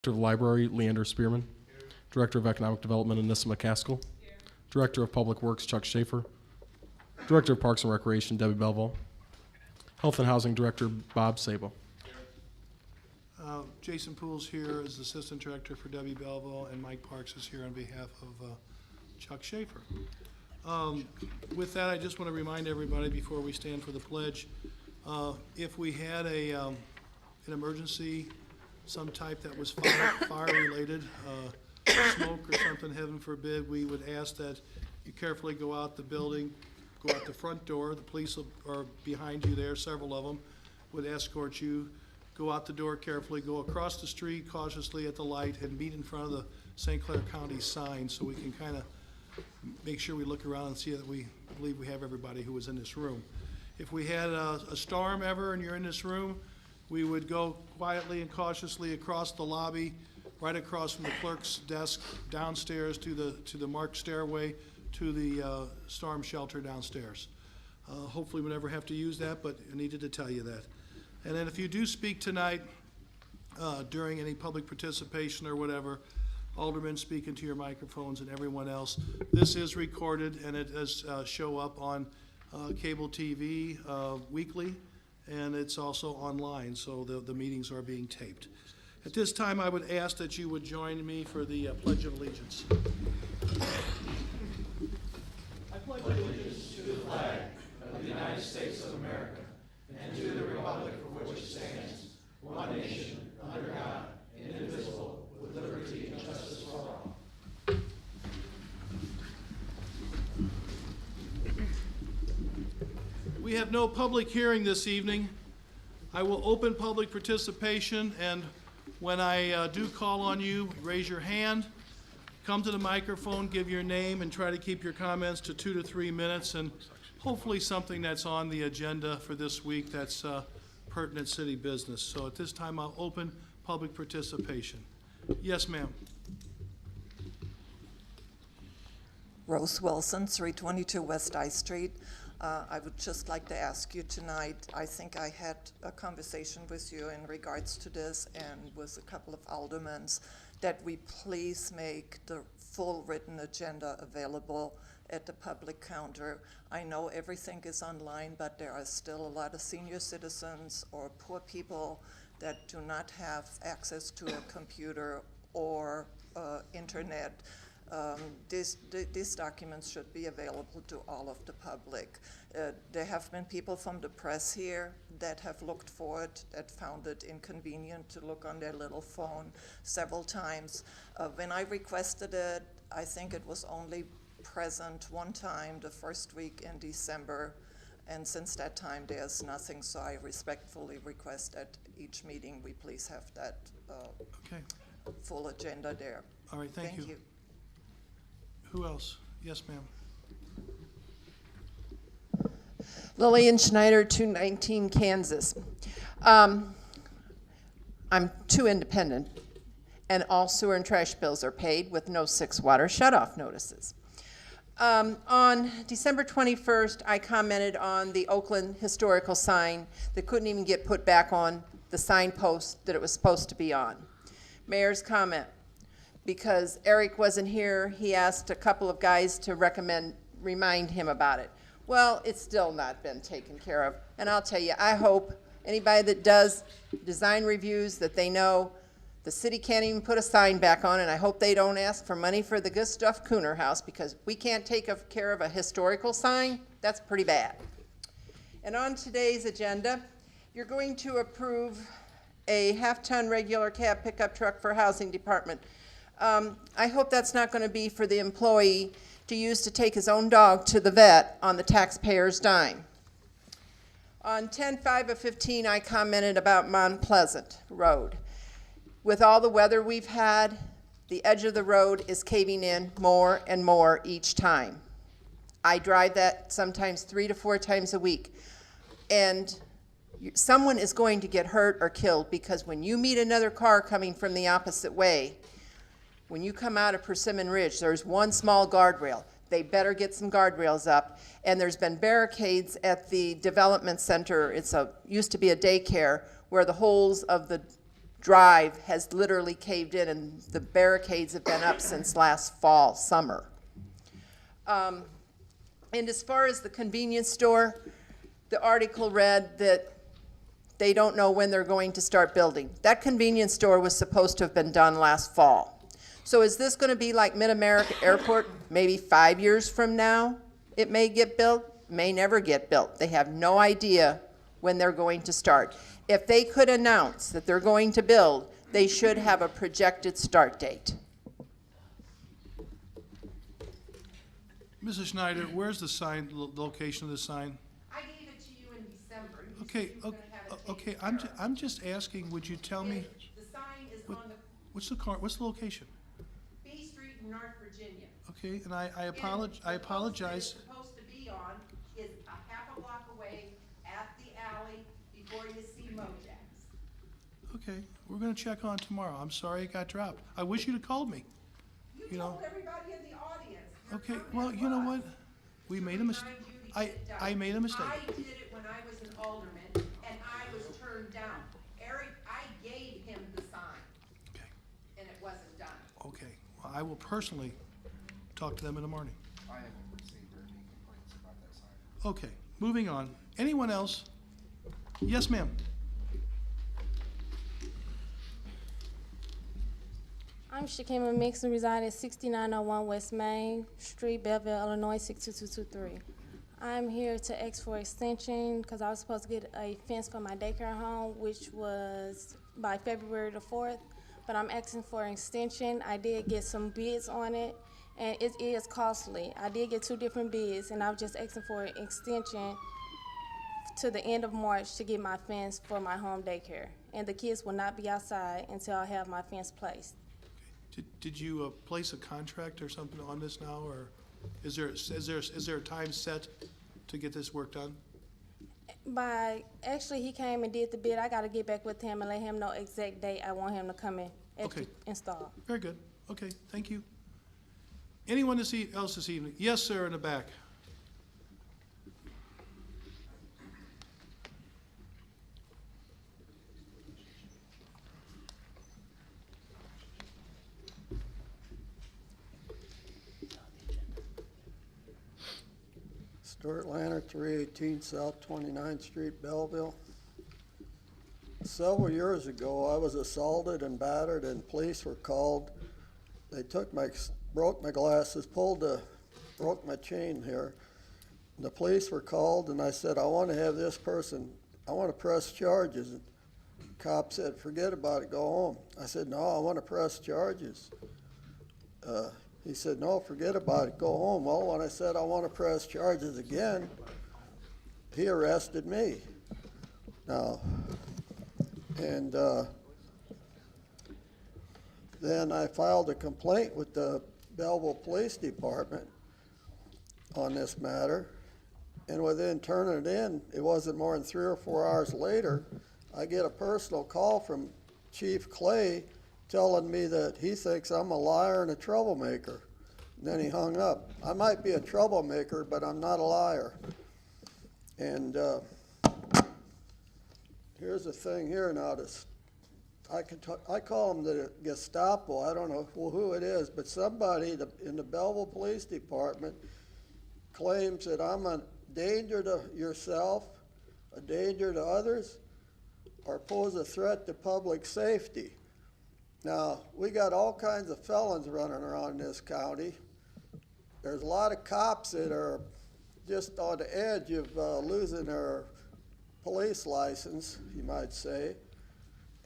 Director of the Library, Leander Spearman. Director of Economic Development, Anissa McCaskill. Director of Public Works, Chuck Schaefer. Director of Parks and Recreation, Debbie Belleville. Health and Housing Director, Bob Sabo. Jason Poole's here as Assistant Director for Debbie Belleville, and Mike Parks is here on behalf of Chuck Schaefer. With that, I just want to remind everybody before we stand for the pledge, if we had an emergency, some type that was fire-related, smoke or something, heaven forbid, we would ask that you carefully go out the building, go out the front door. The police are behind you there, several of them would escort you. Go out the door carefully, go across the street cautiously at the light, and meet in front of the St. Clair County sign so we can kind of make sure we look around and see that we believe we have everybody who was in this room. If we had a storm ever and you're in this room, we would go quietly and cautiously across the lobby, right across from the clerk's desk, downstairs to the marked stairway to the storm shelter downstairs. Hopefully we never have to use that, but I needed to tell you that. And then if you do speak tonight during any public participation or whatever, aldermen speaking to your microphones and everyone else, this is recorded and it does show up on cable TV weekly, and it's also online, so the meetings are being taped. At this time, I would ask that you would join me for the Pledge of Allegiance. I pledge allegiance to the flag of the United States of America and to the republic for which it stands, one nation, under God, indivisible, with liberty and justice for all. We have no public hearing this evening. I will open public participation, and when I do call on you, raise your hand, come to the microphone, give your name, and try to keep your comments to 2 to 3 minutes, and hopefully something that's on the agenda for this week that's pertinent city business. So at this time, I'll open public participation. Yes, ma'am. Rose Wilson, 322 West I Street. I would just like to ask you tonight, I think I had a conversation with you in regards to this and with a couple of aldermen, that we please make the full written agenda available at the public counter. I know everything is online, but there are still a lot of senior citizens or poor people that do not have access to a computer or internet. These documents should be available to all of the public. There have been people from the press here that have looked for it, that found it inconvenient to look on their little phone several times. When I requested it, I think it was only present one time, the first week in December, and since that time there's nothing, so I respectfully request at each meeting we please have that Okay. full agenda there. All right, thank you. Who else? Yes, ma'am. Lillian Schneider, 219 Kansas. I'm too independent, and all sewer and trash bills are paid with no 6 water shutoff notices. On December 21st, I commented on the Oakland historical sign that couldn't even get put back on the signpost that it was supposed to be on. Mayor's comment: because Eric wasn't here, he asked a couple of guys to remind him about it. Well, it's still not been taken care of. And I'll tell you, I hope anybody that does design reviews that they know the city can't even put a sign back on, and I hope they don't ask for money for the Gustav Kuhner House, because we can't take care of a historical sign. That's pretty bad. And on today's agenda, you're going to approve a half-ton regular cab pickup truck for housing department. I hope that's not going to be for the employee to use to take his own dog to the vet on the taxpayer's dime. On 10/5 of 15, I commented about Mount Pleasant Road. With all the weather we've had, the edge of the road is caving in more and more each time. I drive that sometimes 3 to 4 times a week, and someone is going to get hurt or killed, because when you meet another car coming from the opposite way, when you come out of Persimmon Ridge, there's one small guardrail. They better get some guardrails up. And there's been barricades at the development center. It's used to be a daycare, where the holes of the drive has literally caved in, and the barricades have been up since last fall, summer. And as far as the convenience store, the article read that they don't know when they're going to start building. That convenience store was supposed to have been done last fall. So is this going to be like Mid-America Airport, maybe 5 years from now? It may get built, may never get built. They have no idea when they're going to start. If they could announce that they're going to build, they should have a projected start date. Mrs. Schneider, where's the sign, location of the sign? I gave it to you in December. You Okay, said you were gonna have it okay, taken care of. I'm just asking, would you tell me, The sign is What- on the what's the location? B Street in North Virginia. Okay, and I And apologize, the post that it's supposed to be on is a half a block away at the alley before you see Mojack's. Okay, we're gonna check on it tomorrow. I'm sorry it got dropped. I wish you'd have called me. You You know- told everybody in the audience. your Okay, comment well, you know was what? We to made a mistake. remind you to get it done. I made a mistake. I did it when I was an alderman, and I was turned down. Eric, I gave him the sign, Okay, and it wasn't done. okay. Well, I will personally talk to them in the morning. I haven't received any complaints about that sign. Okay, moving on. Anyone else? Yes, ma'am. I'm Shakima Mixon, reside at 6901 West Main Street, Belleville, Illinois, 62223. I'm here to ask for extension because I was supposed to get a fence for my daycare home, which was by February the 4th, but I'm asking for an extension. I did get some bids on it, and it is costly. I did get 2 different bids, and I was just asking for an extension to the end of March to get my fence for my home daycare. And the kids will not be outside until I have my fence placed. Did you place a contract or something on this now, or is there a time set to get this work done? Actually, he came and did the bid. I gotta get back with him and let him know exact date I want him to come in and Okay. install. Very good. Okay, thank you. Anyone else this evening? Yes, sir, in the back. Stuart Lanner, 318 South 29th Street, Belleville. Several years ago, I was assaulted and battered, and police were called. They broke my glasses, broke my chain here. The police were called, and I said, I want to have this person, I want to press charges. And the cop said, forget about it, go home. I said, no, I want to press charges. He said, no, forget about it, go home. Well, when I said I want to press charges again, he arrested me. Now, and then I filed a complaint with the Belleville Police Department on this matter. And within turning it in, it wasn't more than 3 or 4 hours later, I get a personal call from Chief Clay telling me that he thinks I'm a liar and a troublemaker. And then he hung up. I might be a troublemaker, but I'm not a liar. And here's the thing here now. I call them the Gestapo. I don't know who it is, but somebody in the Belleville Police Department claims that I'm a danger to yourself, a danger to others, or pose a threat to public safety. Now, we got all kinds of felons running around in this county. There's a lot of cops that are just on the edge of losing their police license, you might say.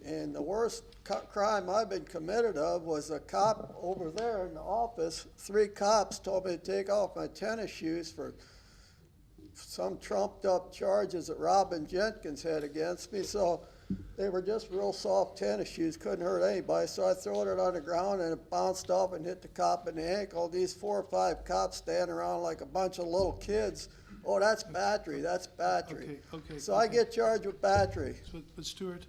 And the worst crime I've been committed of was a cop over there in the office. 3 cops told me to take off my tennis shoes for some trumped up charges that Robin Jenkins had against me. So they were just real soft tennis shoes, couldn't hurt anybody. So I threw it on the ground and it bounced off and hit the cop in the ankle. These 4 or 5 cops standing around like a bunch of little kids. Oh, that's battery, that's battery. Okay. So I get charged with battery. But Stuart,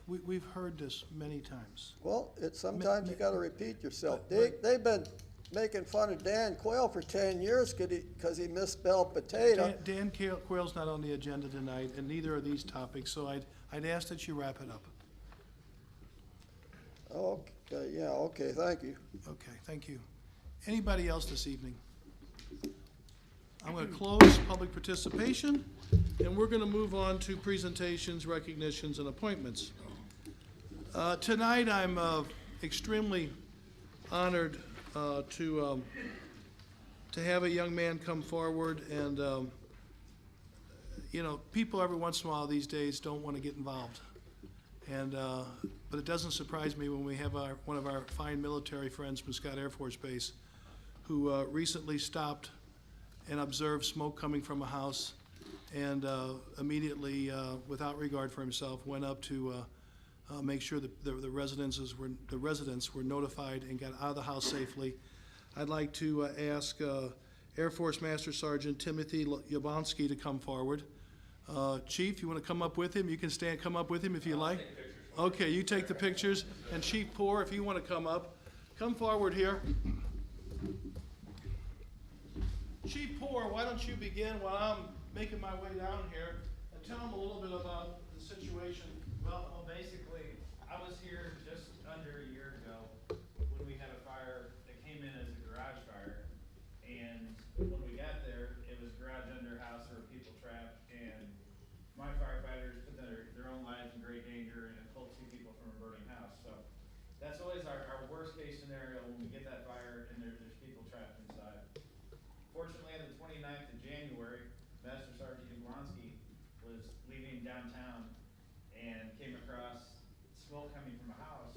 we've heard this many times. Well, sometimes you gotta repeat yourself. They've been making fun of Dan Quayle for 10 years because he misspelled potato. Dan Quayle's not on the agenda tonight, and neither are these topics, so I'd ask that you wrap it up. Okay, yeah, okay, thank you. Okay, thank you. Anybody else this evening? I'm going to close public participation, and we're going to move on to presentations, recognitions, and appointments. Tonight, I'm extremely honored to have a young man come forward, and you know, people every once in a while these days don't want to get involved. And, but it doesn't surprise me when we have one of our fine military friends from Scott Air Force Base who recently stopped and observed smoke coming from a house, and immediately, without regard for himself, went up to make sure that the residents were notified and got out of the house safely. I'd like to ask Air Force Master Sergeant Timothy Yablonsky to come forward. Chief, you want to come up with him? You can come up with him if you like. Okay, you take the pictures. And Chief Poor, if you want to come forward here. Chief Poor, why don't you begin while I'm making my way down here and tell them a little bit about the situation. Well, basically, I was here just under a year ago when we had a fire that came in as a garage fire. And when we got there, it was garage under house, there were people trapped, and my firefighters put their own lives in great danger and pulled 2 people from a burning house. So that's always our worst case scenario when we get that fire and there's people trapped inside. Fortunately, on the 29th of January, Master Sergeant Yablonsky was leaving downtown and came across smoke coming from a house.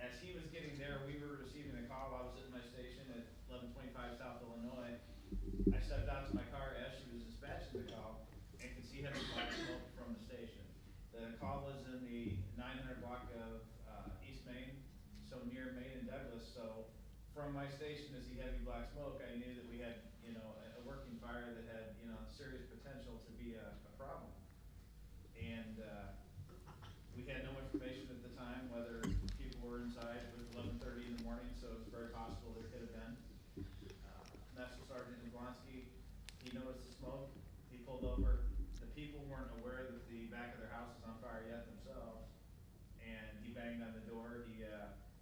As he was getting there, we were receiving a call. I was at my station at 1125 South Illinois. I stepped out to my car as she was dispatching the call and could see heavy black smoke from the station. The call was in the 900 block of East Main, so near Main and Douglas. So from my station to see heavy black smoke, I knew that we had, you know, a working fire that had, you know, serious potential to be a problem. And we had no information at the time whether people were inside. It was 11:30 in the morning, so it's very possible there could have been. Master Sergeant Yablonsky, he noticed the smoke. He pulled over. The people weren't aware that the back of their house was on fire yet themselves, and he banged on the door. He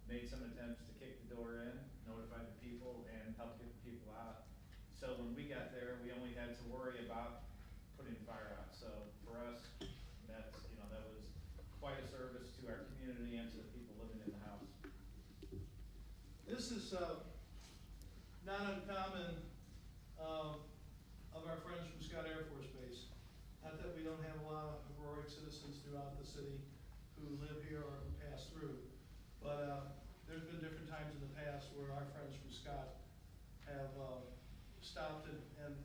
made some attempts to kick the door in, notified the people, and helped get the people out. So when we got there, we only had to worry about putting the fire out. So for us, that's, you know, that was quite a service to our community and to the people living in the house. This is not uncommon of our friends from Scott Air Force Base. Not that we don't have a lot of heroic citizens throughout the city who live here or who pass through, but there's been different times in the past where our friends from Scott have stopped and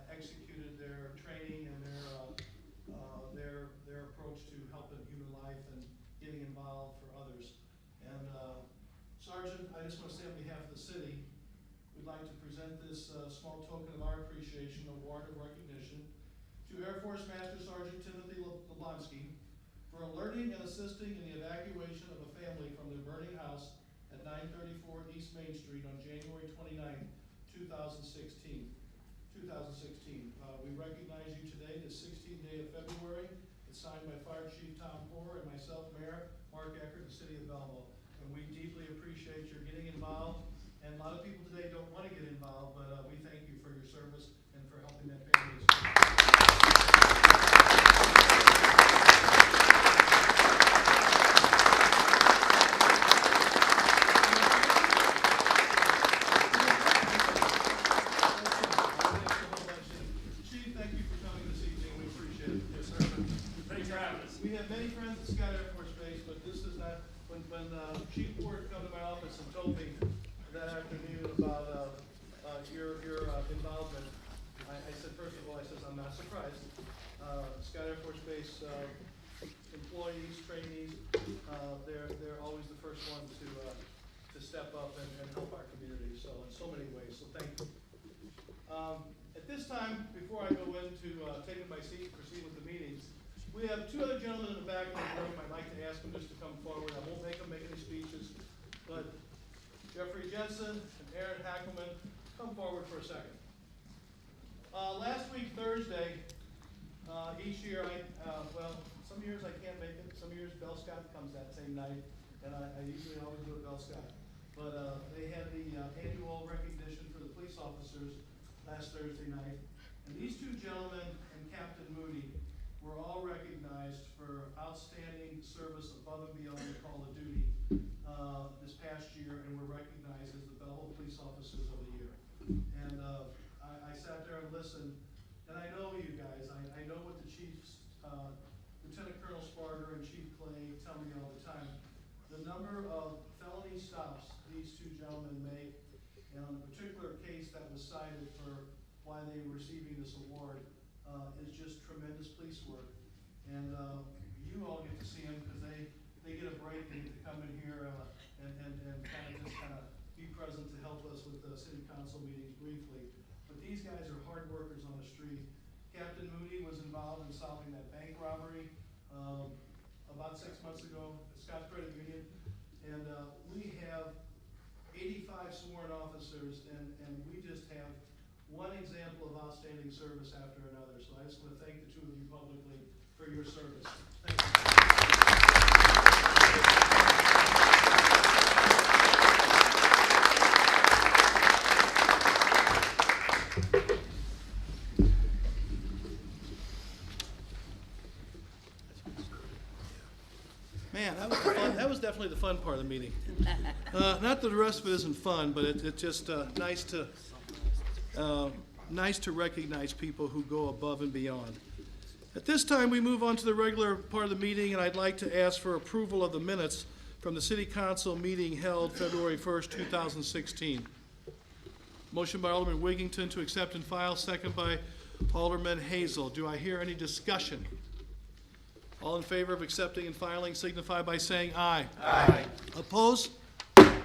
executed their training and their approach to helping human life and getting involved for others. And Sergeant, I just want to say on behalf of the city, we'd like to present this small token of our appreciation, award of recognition, to Air Force Master Sergeant Timothy Yablonsky for alerting and assisting in the evacuation of a family from their burning house at 934 East Main Street on January 29, 2016. We recognize you today, the 16th day of February. It's signed by Fire Chief Tom Poor and myself, Mayor Mark Eckert, the City of Belleville. And we deeply appreciate your getting involved. And a lot of people today don't want to get involved, but we thank you for your service and for helping that family. Chief, thank you for coming this evening. We appreciate it. Yes, sir. Thanks for having us. We have many friends at Scott Air Force Base, but this is not, when Chief Ford come to my office and told me that afternoon about your involvement, I said, first of all, I'm not surprised. Scott Air Force Base employees, trainees, they're always the first ones to step up and help our community, so in so many ways, so thank you. At this time, before I go into taking my seat and proceed with the meetings, we have 2 other gentlemen in the back of the room. I'd like to ask them just to come forward. I won't make them make any speeches, but Jeffrey Jensen and Aaron Hackelman, come forward for a second. Last week, Thursday, each year, well, some years I can't make it. Some years Bell Scott comes that same night. and I usually always do it Bell Scott. But they had the annual recognition for the police officers last Thursday night. And these two gentlemen and Captain Moody were all recognized for outstanding service above and beyond the call of duty this past year, and were recognized as the Belleville Police Officers of the Year. And I sat there and listened, and I know you guys. I know what the chiefs, Lieutenant Colonel Sparger and Chief Clay tell me all the time. The number of felony stops these two gentlemen make, and on the particular case that was cited for why they were receiving this award, is just tremendous police work. And you all get to see them because they get a break, they get to come in here and kind of be present to help us with the city council meetings briefly. But these guys are hard workers on the street. Captain Moody was involved in solving that bank robbery about 6 months ago at Scott's Credit Union. And we have 85 sworn officers, and we just have one example of outstanding service after another. So I just want to thank the two of you publicly for your service. Thank you. Man, that was fun. That was definitely the fun part of the meeting. Not that the rest of it isn't fun, but it's just nice to recognize people who go above and beyond. At this time, we move on to the regular part of the meeting, and I'd like to ask for approval of the minutes from the City Council meeting held February 1st, 2016. Motion by Alderman Wiggington to accept and file, second by Alderman Hazel. Do I hear any discussion? All in favor of accepting and filing signify by saying aye. Aye. Opposed?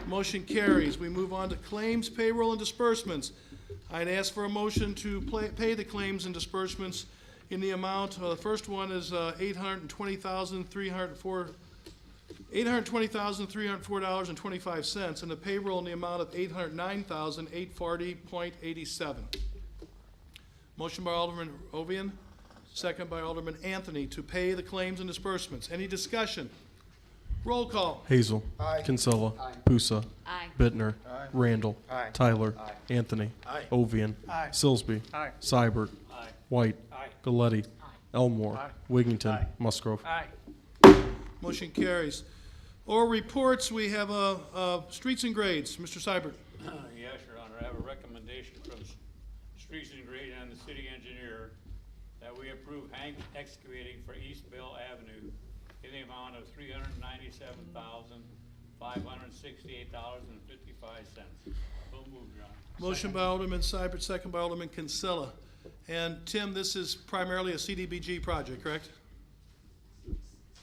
Motion carries. We move on to claims, payroll, and disbursements. I'd ask for a motion to pay the claims and disbursements in the amount, the first one is $820,304.25, and the payroll in the amount of $809,840.87. Motion by Alderman Ovian, second by Alderman Anthony to pay the claims and disbursements. Any discussion? Roll call. Hazel. Kinsella. Pusa. Bittner. Randall. Tyler. Anthony. Ovian. Silsby. Seibert. White. Galletti. Elmore. Wigington. Musgrove. Motion carries. Oral reports, we have streets and grades. Mr. Seibert. Yes, Your Honor, I have a recommendation from Streets and Grade and the city engineer that we approve Hank Excavating for East Bell Avenue in the amount of $397,568.55. So moved, Your Honor. Motion by Alderman Seibert, second by Alderman Kinsella. And Tim, this is primarily a CDBG project, correct?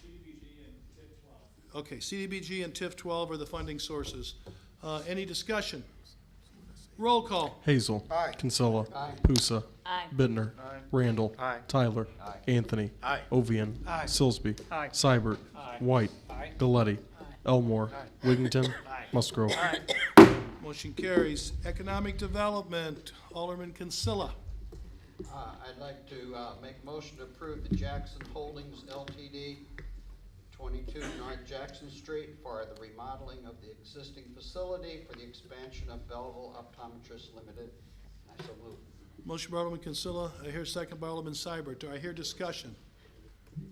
CDBG and TIF 12. Okay, CDBG and TIF 12 are the funding sources. Any discussion? Roll call. Hazel. Kinsella. Pusa. Bittner. Randall. Tyler. Anthony. Ovian. Silsby. Seibert. White. Galletti. Elmore. Wigington. Musgrove. Motion carries. Economic Development, Alderman Kinsella. I'd like to make a motion to approve the Jackson Holdings LTD, 22 North Jackson Street, for the remodeling of the existing facility for the expansion of Belleville Optometrists Limited. I so move. Motion by Alderman Kinsella. I hear second by Alderman Seibert. Do I hear discussion?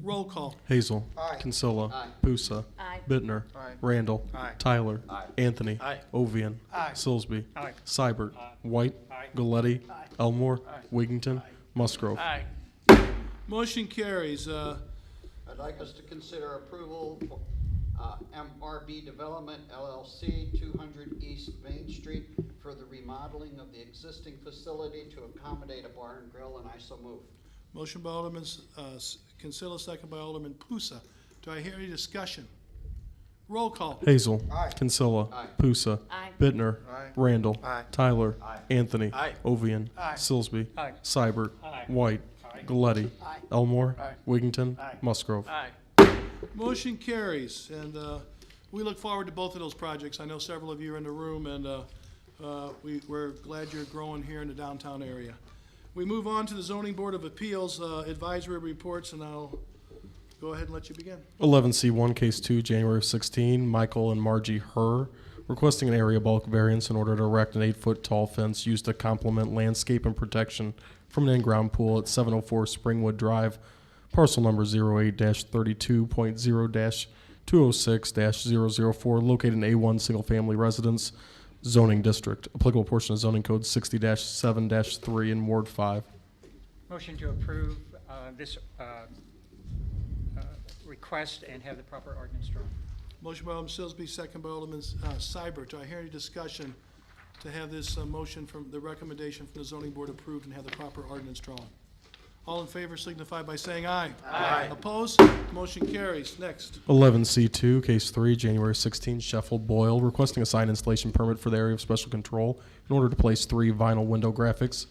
Roll call. Hazel. Kinsella. Pusa. Bittner. Randall. Tyler. Anthony. Ovian. Silsby. Seibert. White. Galletti. Elmore. Wigington. Musgrove. Motion carries. I'd like us to consider approval for MRB Development LLC, 200 East Main Street, for the remodeling of the existing facility to accommodate a bar and grill, and I so move. Motion by Alderman Kinsella, second by Alderman Pusa. Do I hear any discussion? Roll call. Hazel. Kinsella. Pusa. Bittner. Randall. Tyler. Anthony. Ovian. Silsby. Seibert. White. Galletti. Elmore. Wigington. Musgrove. Motion carries, and we look forward to both of those projects. I know several of you are in the room, and we're glad you're growing here in the downtown area. We move on to the Zoning Board of Appeals advisory reports, and I'll Go ahead and let you begin. 11C1, Case 2, January of 16, Michael and Margie Herr, requesting an area bulk variance in order to erect an 8-foot tall fence used to complement landscape and protection from an in-ground pool at 704 Springwood Drive, parcel number 08-32.0-206-004, located in A1 Single Family Residence Zoning District. Applicable portion of zoning code 60-7-3 in Ward 5. Motion to approve this request and have the proper ordinance drawn. Motion by Alderman Silsby, second by Alderman Seibert. Do I hear any discussion to have this motion from the recommendation from the zoning board approved and have the proper ordinance drawn? All in favor signify by saying aye. Aye. Opposed? Motion carries. Next. 11C2, Case 3, January 16, Sheffield Boyle, requesting a sign installation permit for the area of special control in order to place 3 vinyl window graphics,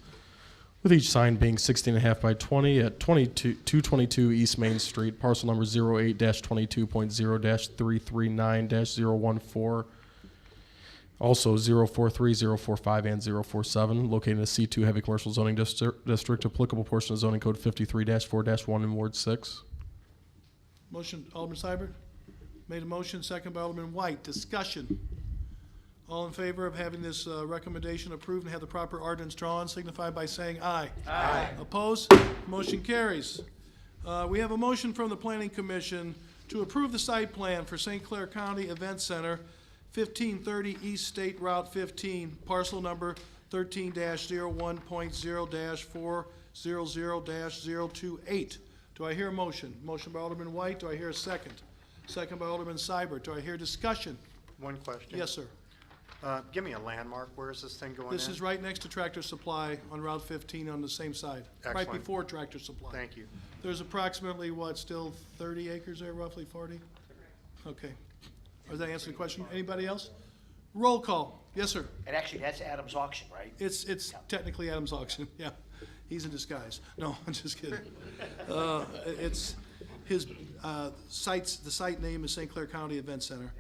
with each sign being 16.5 by 20 at 222 East Main Street, parcel number 08-22.0-339-014, also 043, 045, and 047, located in a C2 heavy commercial zoning district, applicable portion of zoning code 53-4-1 in Ward 6. Motion, Alderman Seibert. Made a motion, second by Alderman White. Discussion. All in favor of having this recommendation approved and have the proper ordinance drawn, signify by saying aye. Aye. Opposed? Motion carries. We have a motion from the Planning Commission to approve the site plan for St. Clair County Event Center, 1530 East State Route 15, parcel number 13-01.0-400-028. Do I hear a motion? Motion by Alderman White. Do I hear a second? Second by Alderman Seibert. Do I hear discussion? One question. Yes, sir. Give me a landmark. Where is this thing going in? This is right next to Tractor Supply on Route 15 on the same side. Right Excellent. before Tractor Supply. Thank you. There's approximately, what, still 30 acres there, roughly 40? Okay. Does that answer the question? Anybody else? Roll call. Yes, sir. And actually, that's Adam's auction, right? It's technically Adam's auction, yeah. He's in disguise. No, I'm just kidding. It's his the site name is St. Clair County Event Center.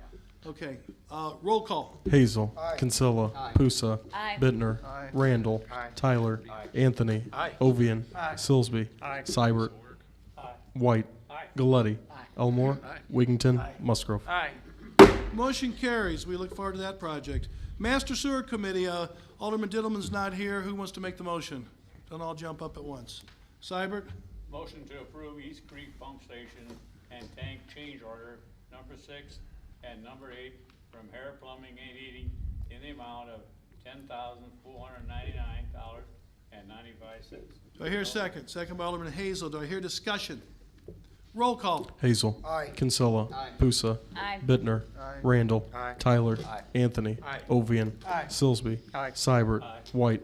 Okay, roll call. Hazel. Kinsella. Pusa. Bittner. Randall. Tyler. Anthony. Ovian. Silsby. Seibert. White. Galletti. Elmore. Wigington. Musgrove. Motion carries. We look forward to that project. Master Sewer Committee, Alderman Diddleman's not here. Who wants to make the motion? Don't all jump up at once. Seibert? Motion to approve East Creek Pump Station and Tank Change Order number 6 and number 8 from Hair Plumbing and Heating in the amount of $10,499.95. Do I hear a second? Second by Alderman Hazel. Do I hear discussion? Roll call. Hazel. Kinsella. Pusa. Bittner. Randall. Tyler. Anthony. Ovian. Silsby. Seibert. White.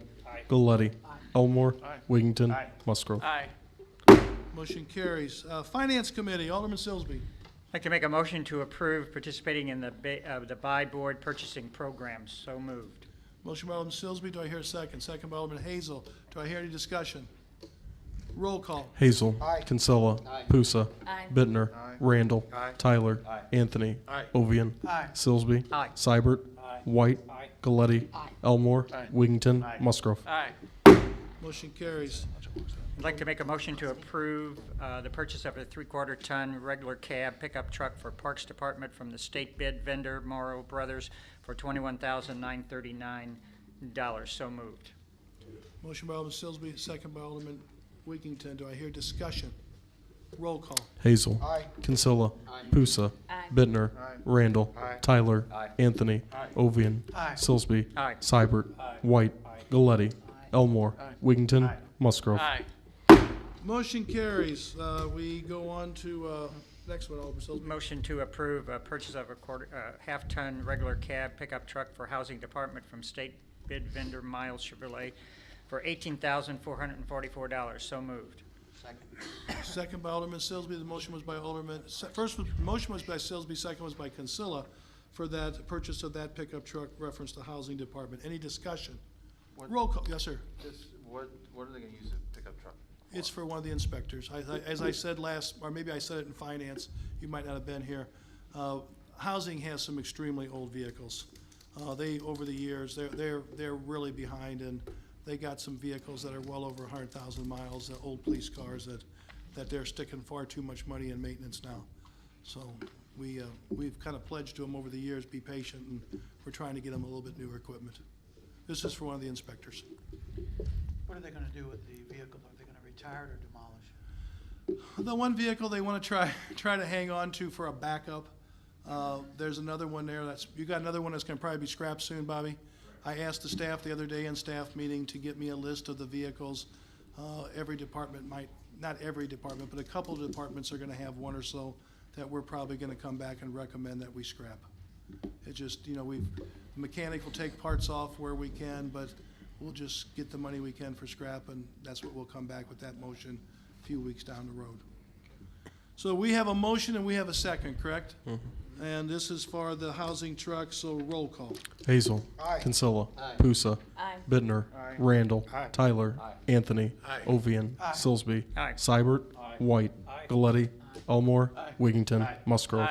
Galletti. Elmore. Wigington. Musgrove. Motion carries. Finance Committee, Alderman Silsby. I'd like to make a motion to approve participating in the buy board purchasing programs. So moved. Motion by Alderman Silsby. Do I hear a second? Second by Alderman Hazel. Do I hear any discussion? Roll call. Hazel. Kinsella. Pusa. Bittner. Randall. Tyler. Anthony. Ovian. Silsby. Seibert. White. Galletti. Elmore. Wigington. Musgrove. Motion carries. I'd like to make a motion to approve the purchase of a 3/4 ton regular cab pickup truck for Parks Department from the state bid vendor Morrow Brothers for $21,939. So moved. Motion by Alderman Silsby, second by Alderman Wigington. Do I hear discussion? Roll call. Hazel. Kinsella. Pusa. Bittner. Randall. Tyler. Anthony. Ovian. Silsby. Seibert. White. Galletti. Elmore. Wigington. Musgrove. Motion carries. We go on to next one, Alderman Silsby. Motion to approve a purchase of a half-ton regular cab pickup truck for Housing Department from state bid vendor Miles Chevrolet for $18,444. So moved. Second by Alderman Silsby. The motion was by Alderman, motion was by Silsby, second was by Kinsella for that purchase of that pickup truck reference to Housing Department. Any discussion? Roll call. Yes, sir. What are they gonna use the pickup truck? It's for one of the inspectors. As I said last, or maybe I said it in finance, you might not have been here. Housing has some extremely old vehicles. Over the years, they're really behind, and they got some vehicles that are well over 100,000 miles, old police cars that that they're sticking far too much money in maintenance now. So we've kind of pledged to them over the years, be patient, and we're trying to get them a little bit newer equipment. This is for one of the inspectors. What are they gonna do with the vehicle? Are they gonna retire it or demolish? The one vehicle they want to try to hang on to for a backup. There's another one there you got another one that's going to probably be scrapped soon, Bobby? I asked the staff the other day in staff meeting to get me a list of the vehicles. Every department not every department, but a couple of departments are going to have one or so that we're probably going to come back and recommend that we scrap. It just, the mechanic will take parts off where we can, but we'll just get the money we can for scrap, and that's what we'll come back with that motion a few weeks down the road. So we have a motion and we have a second, correct? And this is for the housing truck, so roll call. Hazel. Aye. Kinsella. Aye. Pusa. Aye. Bittner. Aye. Randall. Aye. Tyler. Aye. Anthony. Aye. Ovian. Aye. Silsby. Aye. Seibert. Aye. White. Aye. Galletti. Elmore. Aye. Wigington. Aye. Musgrove.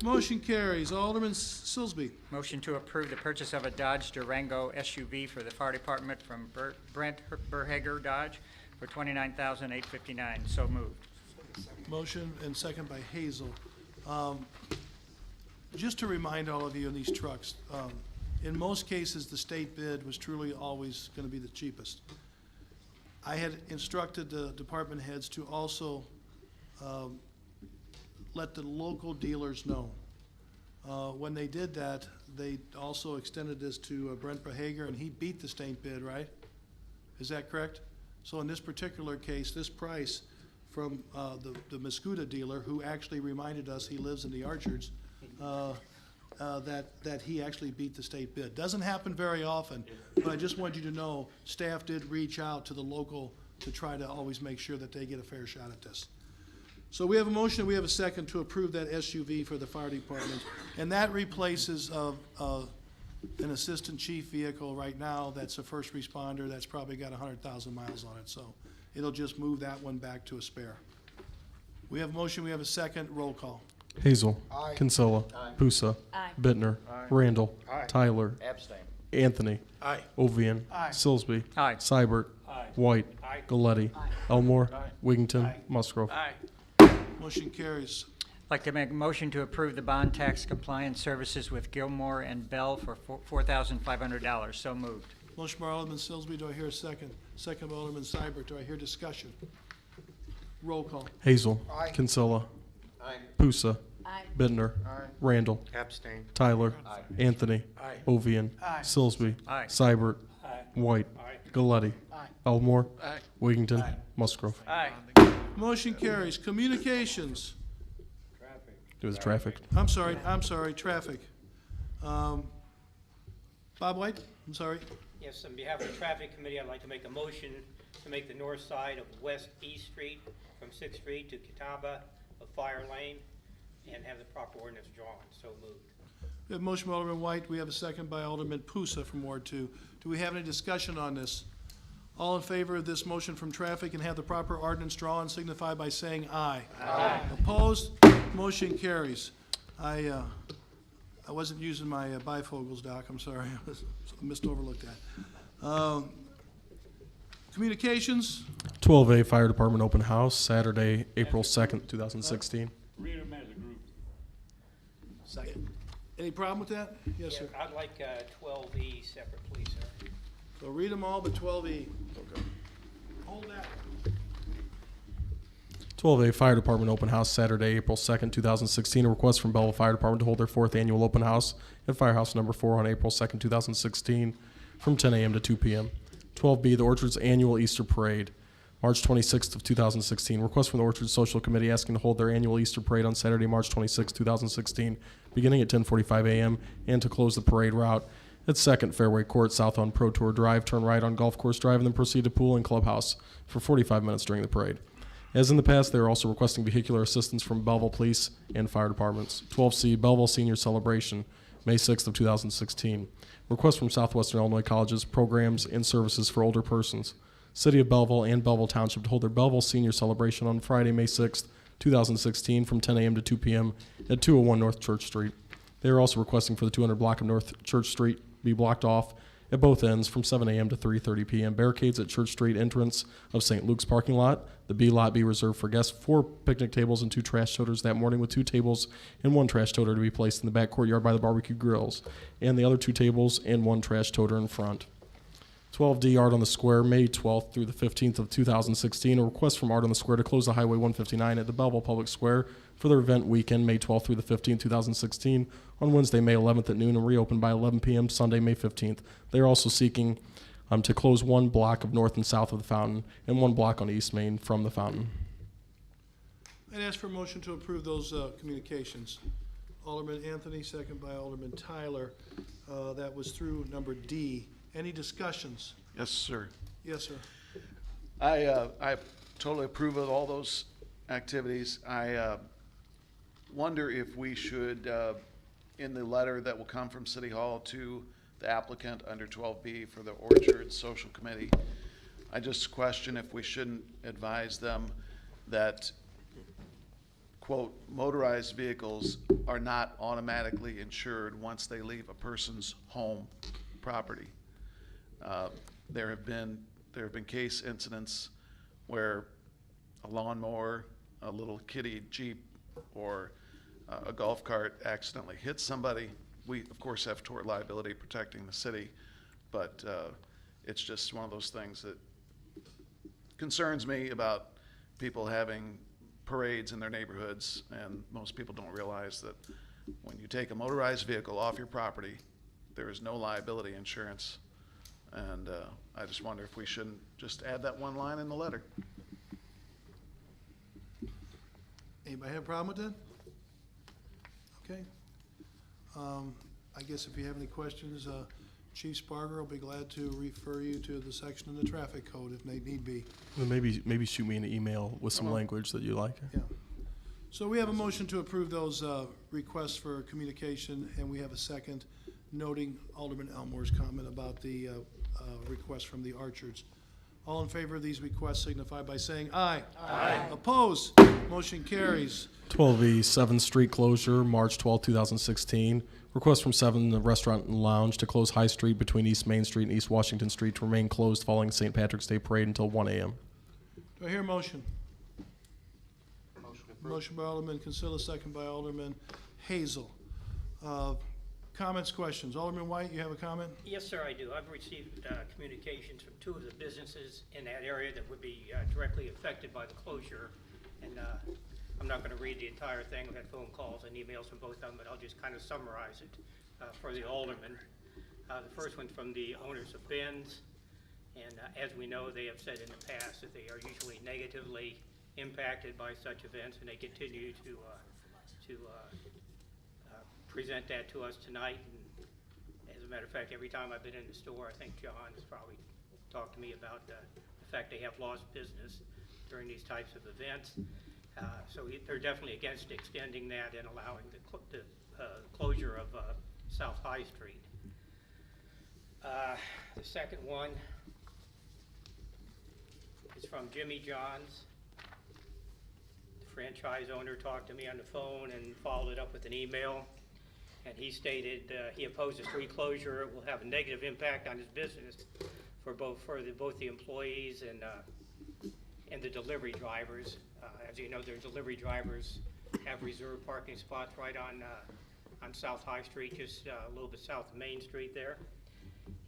Motion carries. Alderman Silsby. Motion to approve the purchase of a Dodge Durango SUV for the fire department from Brent Berhager Dodge for $29,859. So moved. Motion and second by Hazel. Just to remind all of you in these trucks, in most cases, the state bid was truly always going to be the cheapest. I had instructed the department heads to also let the local dealers know. When they did that, they also extended this to Brent Behager, and he beat the state bid, right? Is that correct? So in this particular case, this price from the Muscuda dealer, who actually reminded us he lives in the Orchards, that he actually beat the state bid. Doesn't happen very often, but I just wanted you to know, staff did reach out to the local to try to always make sure that they get a fair shot at this. So we have a motion, we have a second to approve that SUV for the fire department, and that replaces an assistant chief vehicle right now that's a first responder that's probably got 100,000 miles on it, so it'll just move that one back to a spare. We have a motion, we have a second, roll call. Hazel. Aye. Kinsella. Aye. Pusa. Aye. Bittner. Randall. Aye. Tyler. Abstain. Anthony. Aye. Ovian. Aye. Silsby. Aye. Seibert. Aye. White. Aye. Galletti. Elmore. Aye. Wigington. Aye. Musgrove. Motion carries. I'd like to make a motion to approve the bond tax compliance services with Gilmore and Bell for $4,500. So moved. Motion by Alderman Silsby, do I hear a second? Second by Alderman Seibert, do I hear discussion? Roll call. Hazel. Aye. Kinsella. Aye. Pusa. Aye. Bittner. Aye. Randall. Abstain. Tyler. Aye. Anthony. Aye. Ovian. Aye. Silsby. Aye. Seibert. Aye. White. Aye. Galletti. Aye. Elmore. Aye. Wigington. Aye. Musgrove. Aye. Motion carries. Communications. Traffic. It was traffic. I'm sorry, traffic. Bob White, I'm sorry. Yes, on behalf of the Traffic Committee, I'd like to make a motion to make the north side of West East Street from Sixth Street to Catawba a fire lane and have the proper ordinance drawn. So moved. We have a motion by Alderman White, we have a second by Alderman Pusa from Ward 2. Do we have any discussion on this? All in favor of this motion from traffic and have the proper ordinance drawn signify by saying aye. Aye. Opposed? Motion carries. I wasn't using my bifocals, Doc, I'm sorry. I overlooked that. Communications? 12A Fire Department Open House, Saturday, April 2nd, 2016. Read them as a group. Second. Any problem with that? Yes, sir. I'd like 12E separate, please, sir. So read them all but 12E. Okay. Hold that. 12A Fire Department Open House, Saturday, April 2nd, 2016. A request from Belleville Fire Department to hold their 4th annual open house at Firehouse Number 4 on April 2nd, 2016 from 10 a.m. to 2 p.m. 12B, the Orchard's Annual Easter Parade, March 26th of 2016. Request from the Orchard Social Committee asking to hold their annual Easter Parade on Saturday, March 26th, 2016, beginning at 10:45 a.m. and to close the parade route at 2nd Fairway Court, south on Pro Tour Drive, turn right on Golf Course Drive, and then proceed to Pool and Clubhouse for 45 minutes during the parade. As in the past, they are also requesting vehicular assistance from Belleville Police and Fire Departments. 12C, Belleville Senior Celebration, May 6th of 2016. Request from Southwestern Illinois Colleges, programs and services for older persons. City of Belleville and Belleville Township to hold their Belleville Senior Celebration on Friday, May 6th, 2016 from 10 a.m. to 2 p.m. at 201 North Church Street. They are also requesting for the 200 block of North Church Street be blocked off at both ends from 7 a.m. to 3:30 p.m. Barricades at Church Street entrance of St. Luke's parking lot. The B lot be reserved for guests, 4 picnic tables and 2 trash toters that morning, with 2 tables and 1 trash toter to be placed in the back courtyard by the barbecue grills, and the other 2 tables and 1 trash toter in front. 12D Art on the Square, May 12th through the 15th of 2016. A request from Art on the Square to close the Highway 159 at the Belleville Public Square for their event weekend, May 12th through the 15th, 2016, on Wednesday, May 11th at noon, and reopen by 11 p.m. Sunday, May 15th. They are also seeking to close 1 block of north and south of the fountain and 1 block on East Main from the fountain. I'd ask for a motion to approve those communications. Alderman Anthony, second by Alderman Tyler. That was through number D. Any discussions? Yes, sir. Yes, sir. I totally approve of all those activities. I wonder if we should, in the letter that will come from City Hall to the applicant under 12B for the Orchard Social Committee, I just question if we shouldn't advise them that, quote, motorized vehicles are not automatically insured once they leave a person's home property. There have been case incidents where a lawnmower, a little kiddie Jeep, or a golf cart accidentally hits somebody. We, of course, have tort liability protecting the city, but it's just one of those things that concerns me about people having parades in their neighborhoods, and most people don't realize that when you take a motorized vehicle off your property, there is no liability insurance. And I just wonder if we shouldn't just add that one line in the letter. Anybody have a problem with that? Okay. I guess if you have any questions, Chief Sparger will be glad to refer you to the section in the traffic code if need be. Well, maybe shoot me an email with some language that you like. Yeah. So we have a motion to approve those requests for communication, and we have a second, noting Alderman Elmore's comment about the request from the Archards. All in favor of these requests signify by saying aye. Aye. Opposed? Motion carries. 12E, 7th Street closure, March 12, 2016. Request from 7, the Restaurant and Lounge, to close High Street between East Main Street and East Washington Street to remain closed following St. Patrick's Day Parade until 1 a.m. Do I hear a motion? Motion approved. Motion by Alderman Consilla, second by Alderman Hazel. Comments, questions? Alderman White, you have a comment? Yes, sir, I do. I've received communications from 2 of the businesses in that area that would be directly affected by the closure. And I'm not going to read the entire thing. I've had phone calls and emails from both of them, but I'll just kind of summarize it for the alderman. The first one's from the owners of Ben's. And as we know, they have said in the past that they are usually negatively impacted by such events, and they continue to present that to us tonight. And as a matter of fact, every time I've been in the store, I think John has probably talked to me about the fact they have lost business during these types of events. So they're definitely against extending that and allowing the closure of South High Street. The second one is from Jimmy John's. The franchise owner talked to me on the phone and followed it up with an email. And he stated he opposes street closure. It will have a negative impact on his business for both the employees and the delivery drivers. As you know, their delivery drivers have reserved parking spots right on South High Street, just a little bit south of Main Street there.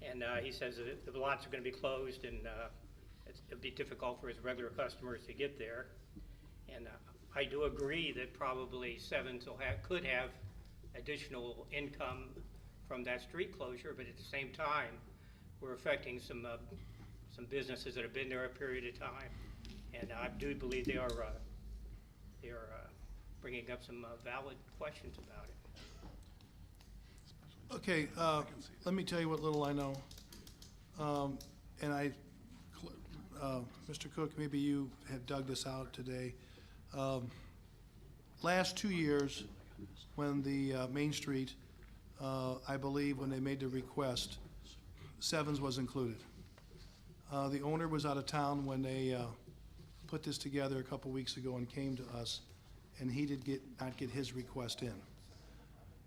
And he says that the lots are going to be closed, and it'll be difficult for his regular customers to get there. And I do agree that probably Sevens could have additional income from that street closure, but at the same time, we're affecting some businesses that have been there a period of time, and I do believe they are bringing up some valid questions about it. Okay, let me tell you what little I know. And Mr. Cook, maybe you have dug this out today. Last 2 years, when the Main Street, I believe when they made the request, Sevens was included. The owner was out of town when they put this together a couple weeks ago and came to us, and he did not get his request in.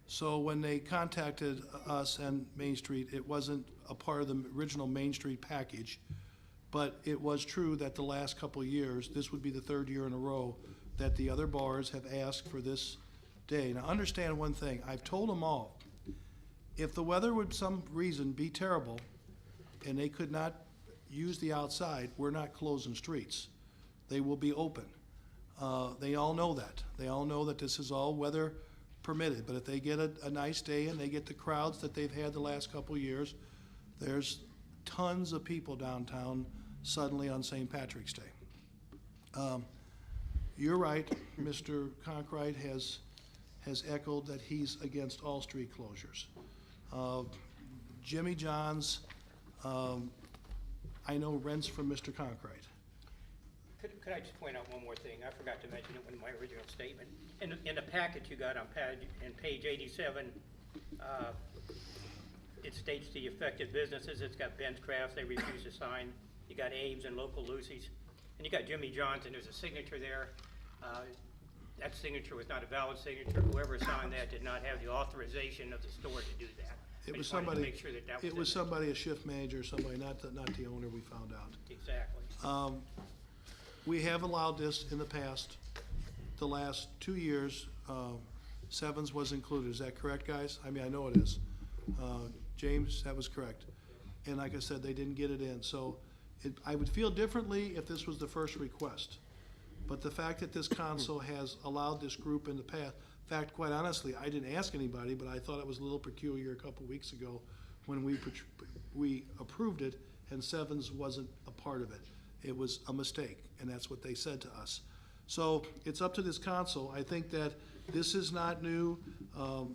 So when they contacted us and Main Street, it wasn't a part of the original Main Street package. But it was true that the last couple of years, this would be the third year in a row, that the other bars have asked for this day. Now, understand one thing, I've told them all, if the weather would some reason be terrible and they could not use the outside, we're not closing streets. They will be open. They all know that. They all know that this is all weather permitted, but if they get a nice day and they get the crowds that they've had the last couple of years, there's tons of people downtown suddenly on St. Patrick's Day. You're right, Mr. Conkright has echoed that he's against all street closures. Jimmy John's, I know rents from Mr. Conkright. Could I just point out one more thing? I forgot to mention it in my original statement. In the packet you got on page 87, it states the affected businesses. It's got Ben's Crafts, they refuse to sign. You got Abe's and Local Lucy's. And you got Jimmy John's, and there's a signature there. That signature was not a valid signature. Whoever signed that did not have the authorization of the store to do that. It I was just wanted to somebody, make sure that that it was was in there. somebody, a shift manager, somebody, not the owner, we found out. Exactly. We have allowed this in the past, the last 2 years, Sevens was included, is that correct, guys? I mean, I know it is. James, that was correct. And like I said, they didn't get it in, so I would feel differently if this was the first request. But the fact that this council has allowed this group in the past, in fact, quite honestly, I didn't ask anybody, but I thought it was a little peculiar a couple weeks ago when we approved it and Sevens wasn't a part of it. It was a mistake, and that's what they said to us. So it's up to this council. I think that this is not new. God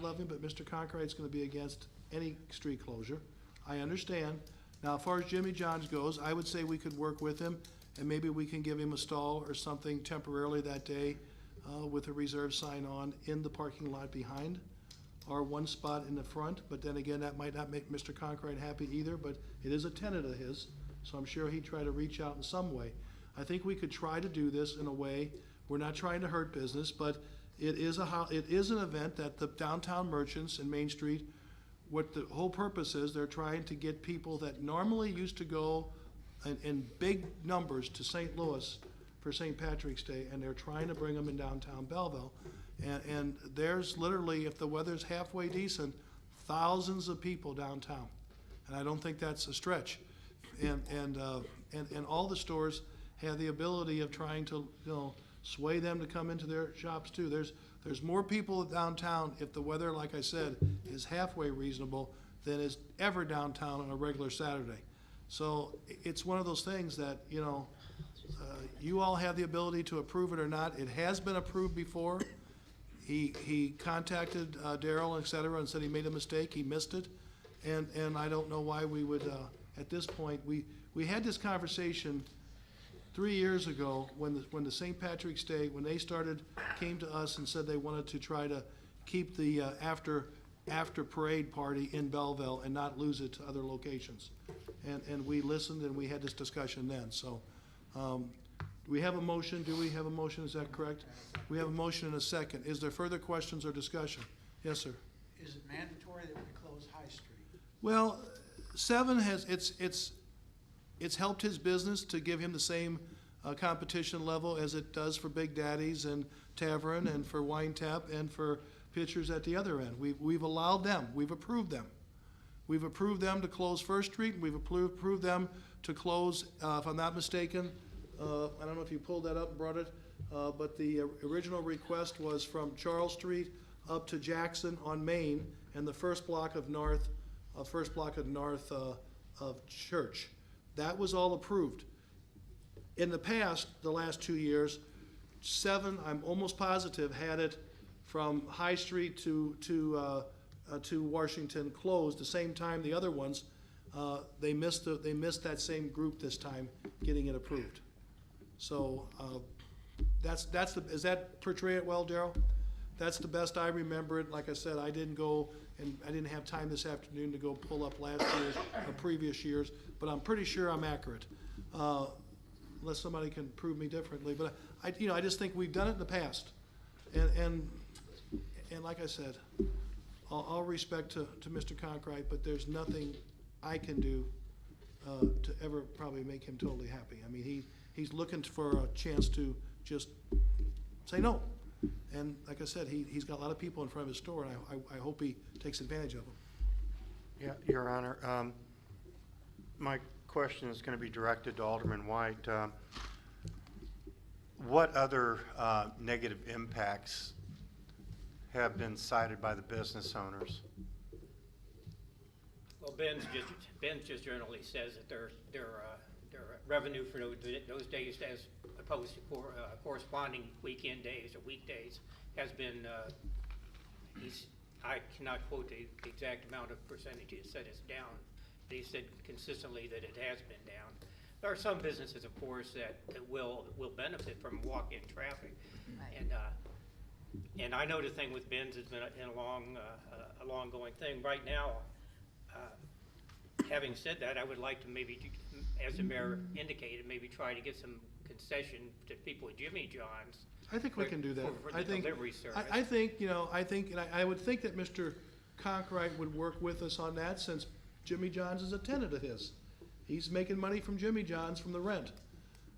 love him, but Mr. Conkright's gonna be against any street closure. I understand. Now, as far as Jimmy John's goes, I would say we could work with him, and maybe we can give him a stall or something temporarily that day with a reserve sign on in the parking lot behind, or one spot in the front. But then again, that might not make Mr. Conkright happy either, but it is a tenant of his, so I'm sure he'd try to reach out in some way. I think we could try to do this in a way, we're not trying to hurt business, but it is an event that the downtown merchants in Main Street, what the whole purpose is, they're trying to get people that normally used to go in big numbers to St. Louis for St. Patrick's Day, and they're trying to bring them in downtown Belleville. And there's literally, if the weather's halfway decent, thousands of people downtown. And I don't think that's a stretch. And all the stores have the ability of trying to, sway them to come into their shops too. There's more people downtown if the weather, like I said, is halfway reasonable than is ever downtown on a regular Saturday. So it's one of those things that, you all have the ability to approve it or not. It has been approved before. He contacted Daryl, et cetera, and said he made a mistake, he missed it. And I don't know why we would, at this point, we had this conversation 3 years ago when the St. Patrick's Day, when they came to us and said they wanted to try to keep the after parade party in Belleville and not lose it to other locations. And we listened and we had this discussion then, so. We have a motion, do we have a motion, is that correct? We have a motion and a second. Is there further questions or discussion? Yes, sir. Is it mandatory that we close High Street? Well, Seven has, it's helped his business to give him the same competition level as it does for Big Daddy's and Tavern and for Wine Tap and for Pitchers at the other end. We've allowed them, we've approved them. We've approved them to close First Street, we've approved them to close, if I'm not mistaken, I don't know if you pulled that up and brought it, but the original request was from Charles Street up to Jackson on Main and the first block of north of Church. That was all approved. In the past, the last 2 years, Seven, I'm almost positive, had it from High Street to Washington closed the same time the other ones. They missed that same group this time getting it approved. So does that portray it well, Daryl? That's the best I remember it. Like I said, I didn't go and I didn't have time this afternoon to go pull up last year's or previous years, but I'm pretty sure I'm accurate. Unless somebody can prove me differently, but I just think we've done it in the past, and and like I said, all respect to Mr. Conkright, but there's nothing I can do to ever probably make him totally happy. I mean, he's looking for a chance to just say no. And like I said, he's got a lot of people in front of his store, and I hope he takes advantage of them. Yeah, Your Honor, my question is going to be directed to Alderman White. What other negative impacts have been cited by the business owners? Well, Ben's just generally says that their revenue for those days, as opposed to corresponding weekend days or weekdays, has been, I cannot quote the exact amount of percentage he said it's down, but he said consistently that it has been down. There are some businesses, of course, that will benefit from walk-in traffic. And I know the thing with Ben's has been a long-going thing. Right now, having said that, I would like to maybe, as the mayor indicated, maybe try to get some concession to people at Jimmy John's. I think we can do that. For the delivery service. I think, and I would think that Mr. Conkright would work with us on that, since Jimmy John's is a tenant of his. He's making money from Jimmy John's from the rent.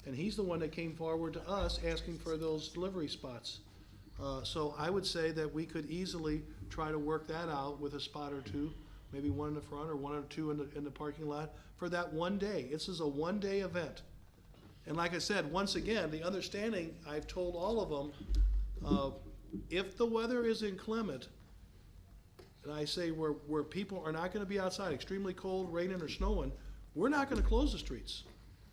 And he's the one that came forward to us asking for those delivery spots. So I would say that we could easily try to work that out with a spot or two, maybe one in the front or one or two in the parking lot for that one day. This is a one-day event. And like I said, once again, the understanding, I've told all of them, if the weather is inclement, and I say where people are not gonna be outside, extremely cold, raining or snowing, we're not gonna close the streets.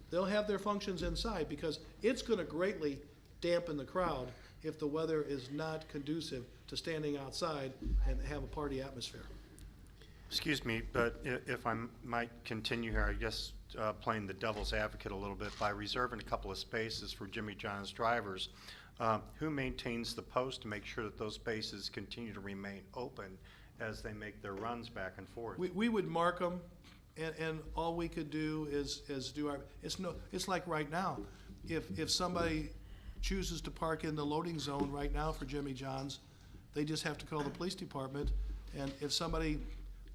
They'll have their functions inside, because it's gonna greatly dampen the crowd if the weather is not conducive to standing outside and have a party atmosphere. Excuse me, but if I might continue here, I guess playing the devil's advocate a little bit, by reserving a couple of spaces for Jimmy John's drivers, who maintains the post to make sure that those spaces continue to remain open as they make their runs back and forth? We would mark them, and all we could do is do our, it's like right now, if somebody chooses to park in the loading zone right now for Jimmy John's, they just have to call the police department. And if somebody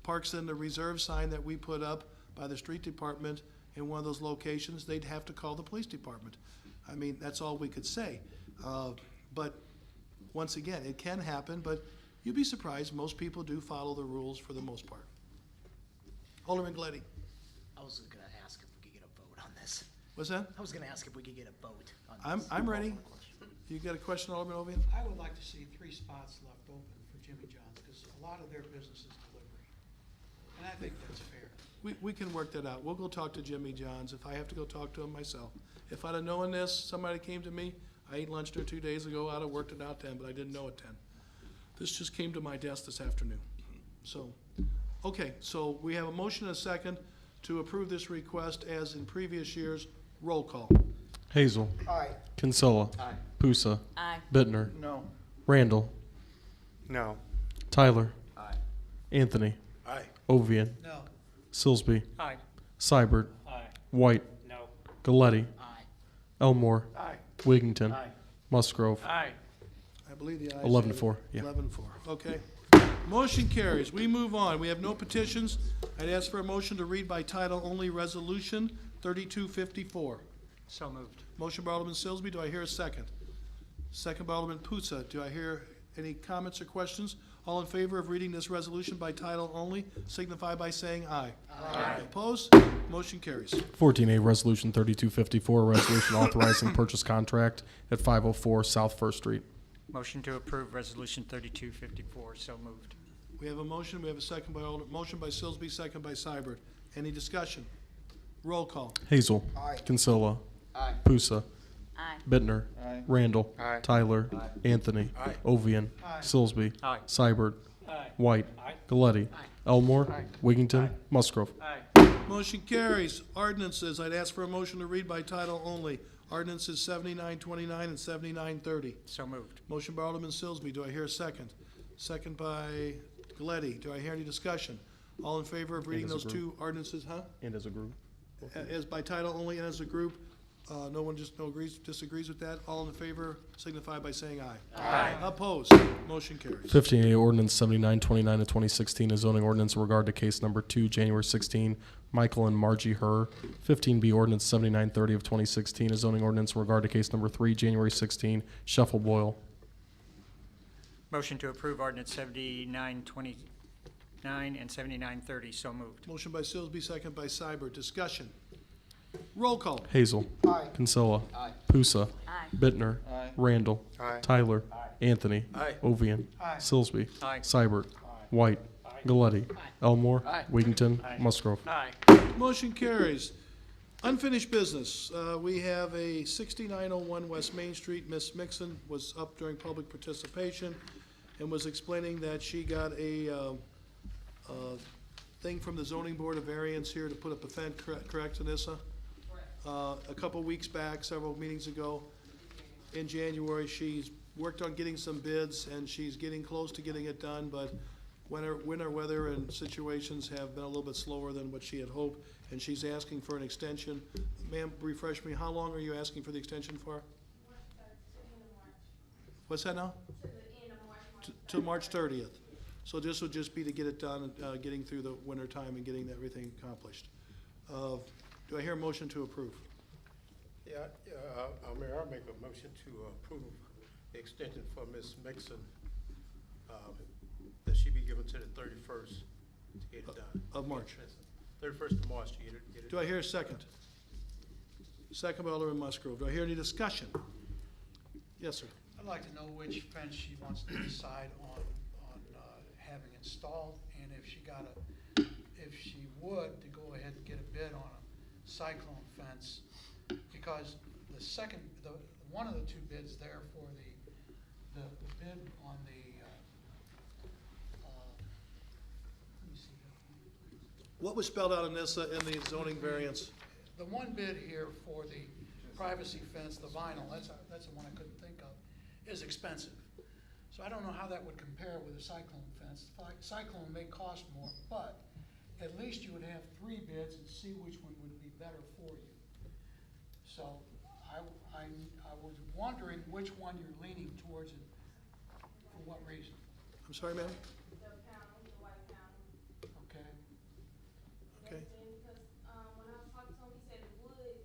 parks in the reserve sign that we put up by the street department in one of those locations, they'd have to call the police department. I mean, that's all we could say. But once again, it can happen, but you'd be surprised, most people do follow the rules for the most part. Alderman Glady. I was gonna ask if we could get a vote on this. What's that? I was gonna ask if we could get a vote on this. I'm ready. You got a question, Alderman Ovian? I would like to see 3 spots left open for Jimmy John's, because a lot of their business is delivery. And I think that's fair. We can work that out. We'll go talk to Jimmy John's if I have to go talk to him myself. If I'd have known this, somebody came to me, I ate lunch there 2 days ago, I'd have worked it out then, but I didn't know it then. This just came to my desk this afternoon. So, okay, so we have a motion and a second to approve this request as in previous years. Roll call. Hazel. Aye. Kinsella. Aye. Pusa. Aye. Bittner. No. Randall. No. Tyler. Aye. Anthony. Aye. Ovian. No. Silsby. Aye. Seibert. Aye. White. No. Galletti. Aye. Elmore. Aye. Wigington. Aye. Musgrove. Aye. I believe the ayes. 11-4, yeah. 11-4, okay. Motion carries. We move on. We have no petitions. I'd ask for a motion to read by title only Resolution 3254. So moved. Motion by Alderman Silsby. Do I hear a second? Second by Alderman Pusa. Do I hear any comments or questions? All in favor of reading this resolution by title only signify by saying aye. Aye. Opposed? Motion carries. 14A Resolution 3254, resolution authorizing purchase contract at 504 South First Street. Motion to approve Resolution 3254. So moved. We have a motion. We have a second by motion by Silsby, second by Seibert. Any discussion? Roll call. Hazel. Aye. Kinsella. Aye. Pusa. Aye. Bittner. Aye. Randall. Aye. Tyler. Anthony. Ovian. Silsby. Aye. Seibert. Aye. White. Aye. Galletti. Elmore. Wigington. Musgrove. Aye. Motion carries. Ordinances, I'd ask for a motion to read by title only. Ordinances 7929 and 7930. So moved. Motion by Alderman Silsby. Do I hear a second? Second by Galletti. Do I hear any discussion? All in favor of reading as a those group. two ordinances, huh? And as a group. As by title only and as a group. No one disagrees with that. All in favor signify by saying aye. Aye. Opposed? Motion carries. 15A ordinance 7929 of 2016, a zoning ordinance in regard to case number 2, January 16, Michael and Margie Herr. 15B ordinance 7930 of 2016, a zoning ordinance in regard to case number 3, January 16, Shuffle Boyle. Motion to approve ordinance 7929 and 7930, so moved. Motion by Silsby, second by Seibert. Discussion. Roll call. Hazel. Aye. Kinsella. Aye. Pusa. Bittner. Aye. Randall. Aye. Tyler. Anthony. Ovian. Aye. Silsby. Aye. Seibert. White. Galletti. Elmore. Aye. Wiggington. Musgrove. Aye. Motion carries. Unfinished business. We have a 6901 West Main Street. Miss Mixon was up during public participation and was explaining that she got a thing from the zoning board of variance here to put up a fence, correct, Anissa? A couple weeks back, several meetings ago, in January, she's worked on getting some bids, and she's getting close to getting it done, but winter weather and situations have been a little bit slower than what she had hoped, and she's asking for an extension. Ma'am, refresh me, how long are you asking for the extension for? What's that now? To March 30th. So this would just be to get it done, getting through the winter time and getting everything accomplished. Do I hear a motion to approve? Mayor, I'll make a motion to approve the extension for Ms. Mixon, that she be given to the 31st to get it done. Of March. 31st of March to get it Do I hear a second? Second by Alderman Musgrove. Do I hear any discussion? Yes, sir. I'd like to know which fence she wants to decide on having installed, and if she would, to go ahead and get a bid on a cyclone fence, because one of the two bids there for the bid on the, let me see. What was spelled out in this, in the zoning variance? The one bid here for the privacy fence, the vinyl, that's the one I couldn't think of, is expensive. So I don't know how that would compare with a cyclone fence. Cyclone may cost more, but at least you would have 3 bids and see which one would be better for you. So I was wondering which one you're leaning towards and for what reason. I'm sorry, ma'am? The panel, the white panel. Okay. Okay. Because, when I was talking to him, he said the wood, it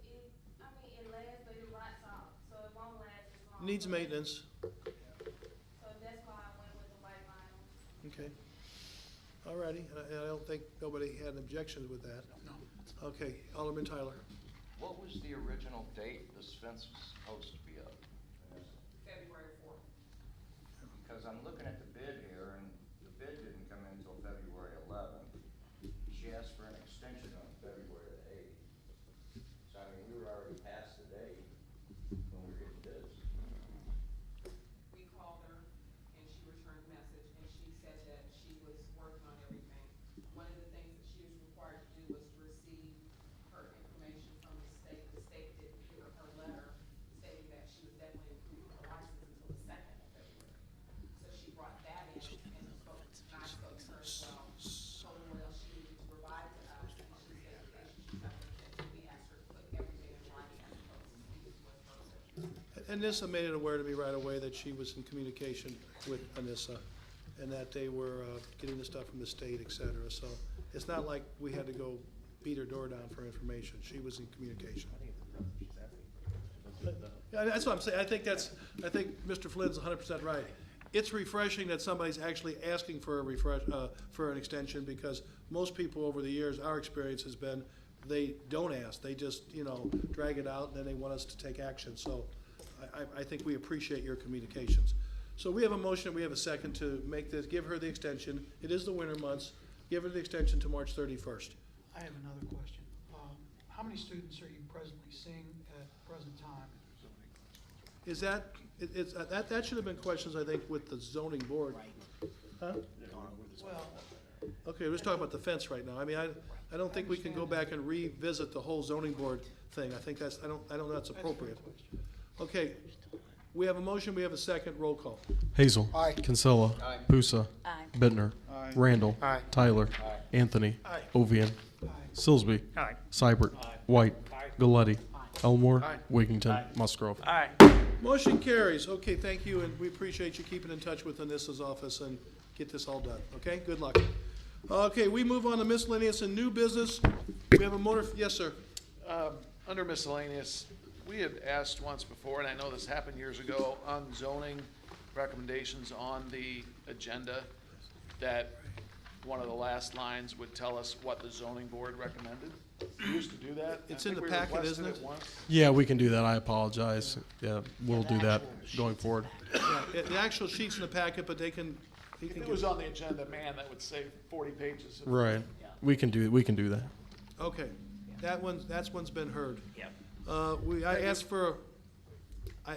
lasts, but it rots off, so it won't last as long. Needs maintenance. So that's why I went with the white vinyl. Okay. All righty. And I don't think nobody had an objection with that. No. Okay. Alderman Tyler. What was the original date this fence was supposed to be up? February 4th. Because I'm looking at the bid here, and the bid didn't come in until February 11th. She asked for an extension on February the 8th. So, I mean, we were already past the date when we were getting bids. We called her and she returned the message and she said that she was working on everything. One of the things that she was required to do was to receive her information from the state. The state didn't give her her letter stating that she was definitely approved for her license until the 2nd of February. So she brought that in and spoke, and I spoke to her as well. Told her what else she needed to provide to us, and she said that she's not going to, we asked her to put everything in writing as opposed to speaking to us first. And Anissa made it aware to me right away that she was in communication with Anissa and that they were getting the stuff from the state, et cetera. So it's not like we had to go beat her door down for information. She was in communication. Yeah, that's what I'm saying. I think Mr. Flynn's 100% right. It's refreshing that somebody's actually asking for for an extension, because most people over the years, our experience has been, they don't ask. They just, drag it out and then they want us to take action. So I think we appreciate your communications. So we have a motion, we have a second to make this, give her the extension. It is the winter months. Give her the extension to March 31st. I have another question. How many students are you presently seeing at present time? Is that, that should have been questions, I think, with the zoning board. Huh? Well, Okay, let's talk about the fence right now. I mean, I don't think we can go back and revisit the whole zoning board thing. I think that's, I don't know that's appropriate. Okay, we have a motion, we have a second, roll call. Hazel. Aye. Kinsella. Aye. Pusa. Bittner. Aye. Randall. Aye. Tyler. Anthony. Aye. Ovian. Silsby. Aye. Seibert. White. Galletti. Elmore. Aye. Wiggington. Musgrove. Aye. Motion carries. Okay, thank you, and we appreciate you keeping in touch with Anissa's office and get this all done, okay? Good luck. Okay, we move on to miscellaneous and new business. We have a motor, yes, sir. Under miscellaneous, we had asked once before, and I know this happened years ago, on zoning recommendations on the agenda, that one of the last lines would tell us what the zoning board recommended. We used to do that. It's I in think the we packet, requested isn't it? once. Yeah, we can do that. I apologize. Yeah, we'll do that going forward. Yeah, the actual sheet's in the packet, but he can If it get was on the agenda, man, that would save 40 pages. Right. We can do that. Okay, that one's been heard. Yep. I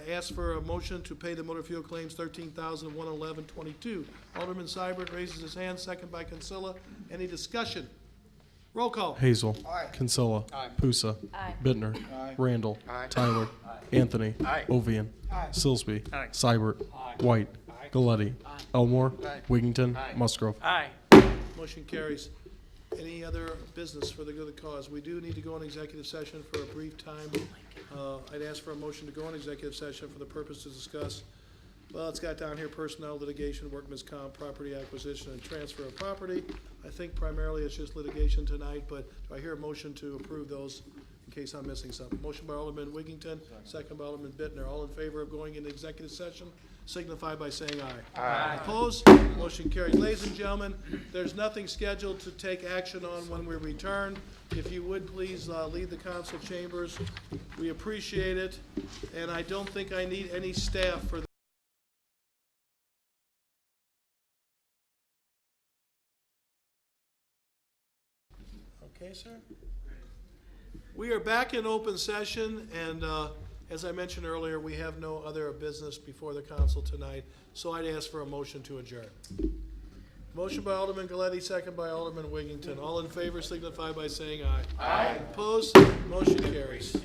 asked for a motion to pay the motor fuel claims $13,111.22. Alderman Seibert raises his hand, second by Consilla. Any discussion? Roll call. Hazel. Aye. Kinsella. Aye. Pusa. Aye. Bittner. Aye. Randall. Aye. Tyler. Anthony. Aye. Ovian. Aye. Silsby. Aye. Seibert. White. Galletti. Elmore. Aye. Wiggington. Aye. Musgrove. Aye. Motion carries. Any other business for the good of the cause? We do need to go in executive session for a brief time. I'd ask for a motion to go in executive session for the purpose to discuss, well, it's got down here personnel, litigation, workman's comp, property acquisition, and transfer of property. I think primarily it's just litigation tonight, but do I hear a motion to approve those in case I'm missing something? Motion by Alderman Wiggington, second by Alderman Bittner. All in favor of going into executive session, signify by saying aye. Aye. Opposed? Motion carries. Ladies and gentlemen, there's nothing scheduled to take action on when we return. If you would, please leave the council chambers. We appreciate it, and I don't think I need any staff for Okay, sir. We are back in open session, and as I mentioned earlier, we have no other business before the council tonight, so I'd ask for a motion to adjourn. Motion by Alderman Galletti, second by Alderman Wiggington. All in favor signify by saying aye. Aye. Opposed? Motion carries.